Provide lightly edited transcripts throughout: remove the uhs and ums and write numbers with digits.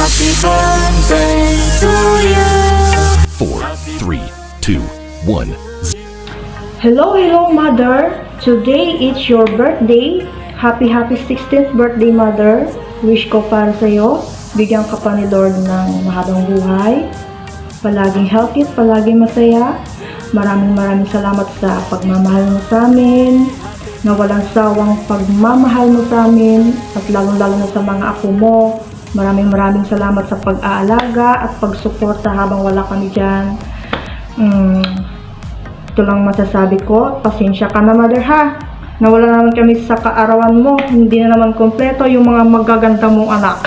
Happy birthday to you. 4, 3, 2, 1. Hello, hello, Mother. Today is your birthday. Happy 16th birthday, Mother. Wish ko para sa'yo, bigyan ka pa ni Lord ng mahabang buhay. Palaging healthy at palaging masaya. Maraming salamat sa pagmamahal mo sa amin, na walang sawang pagmamahal mo sa amin, at lalong-lalo na sa mga apo mo. Maraming salamat sa pag-aalaga at pagsuporta habang wala kami dyan. Ito lang masasabi ko. Pasensya ka na, Mother, ha? Nawala naman kami sa kaarawan mo. Hindi na naman kompleto yung mga magaganda mong anak.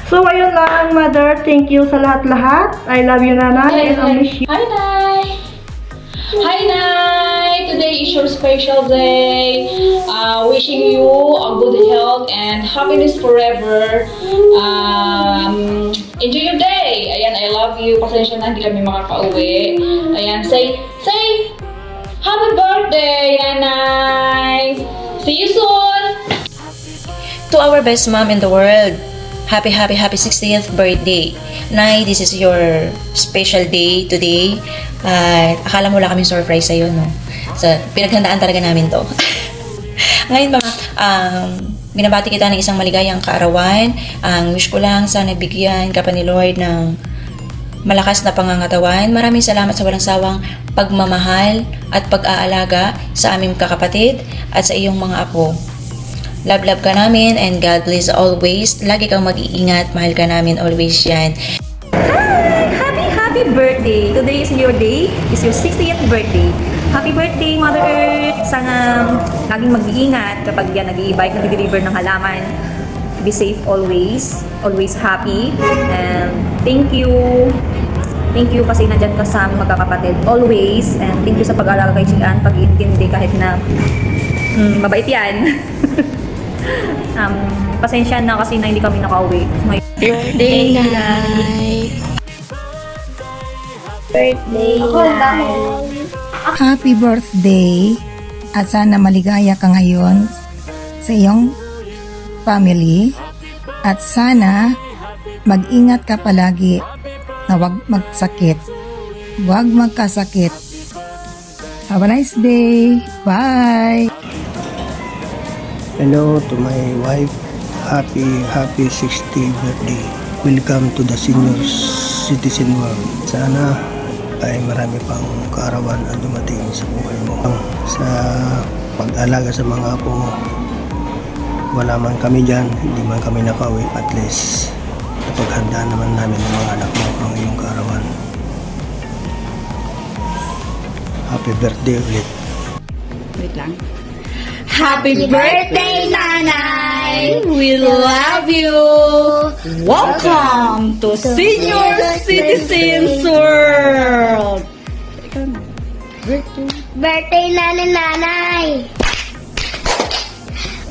So, ayun lang, Mother. Thank you sa lahat-lahat. I love you, Nanay, and I miss you. Hi, Nay! Hi, Nay! Today is your special day. Wishing you a good health and happiness forever. Enjoy your day! Ayan, I love you. Pasensya na, hindi kami makakauwi. Ayan, say, happy birthday, Nanay! See you soon! To our best mom in the world, happy 60th birthday. Nay, this is your special day today. Akala mo lang kami surprise sa'yo, no? So, pinaghandaan talaga namin to. Ngayon, mama, binabati kita ng isang maligayang kaarawan. Ang wish ko lang, sana bigyan ka pa ni Lord ng malakas na pangangatawan. Maraming salamat sa walang sawang pagmamahal at pag-aalaga sa aming kakapatid at sa iyong mga apo. Love ka namin and God bless always. Lagi kang mag-iingat. Mahal ka namin always yan. Happy birthday! Today is your day. It's your 60th birthday. Happy birthday, Mother Earth! Sana laging mag-iingat kapag yan nag-i-bike, nag-deliver ng halaman. Be safe always. Always happy. And thank you. Thank you kasi nandyan ka sa aming magkakapatid. Always. And thank you sa pag-aalala kay Chian. Pag-iintindi kahit na mabait yan. Pasensya na kasi na hindi kami nakauwi. Birthday, Nanay! Birthday, Nay! Happy birthday at sana maligaya ka ngayon sa iyong family at sana mag-ingat ka palagi na huwag magsakit. Huwag magkasakit. Have a nice day. Bye! Hello to my wife. Happy 60th birthday. Welcome to the senior citizen world. Sana ay marami pang kaarawan ang dumating sa buhay mo. Sa pag-alaga sa mga apo mo. Wala man kami dyan, hindi man kami nakauwi. At least, napaghandaan naman namin ng mga anak mo ang iyong kaarawan. Happy birthday ulit. Wait lang. Happy birthday, Nanay! We love you! Welcome to Senior Citizens World! Birthday Nanay!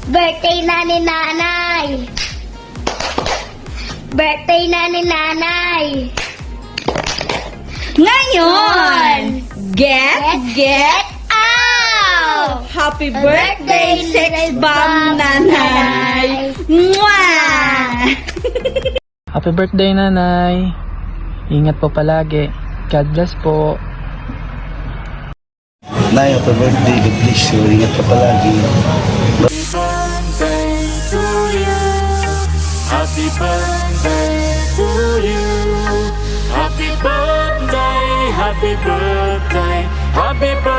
Birthday Nanay! Birthday Nanay! Ngayon, get out! Happy birthday, sex bomb, Nanay! Mwah! Happy birthday, Nanay! Ingat po palagi. God bless po. Nay, happy birthday. God bless you. Ingat ka palagi. Happy birthday to you. Happy birthday to you. Happy birthday, happy birthday, happy birthday.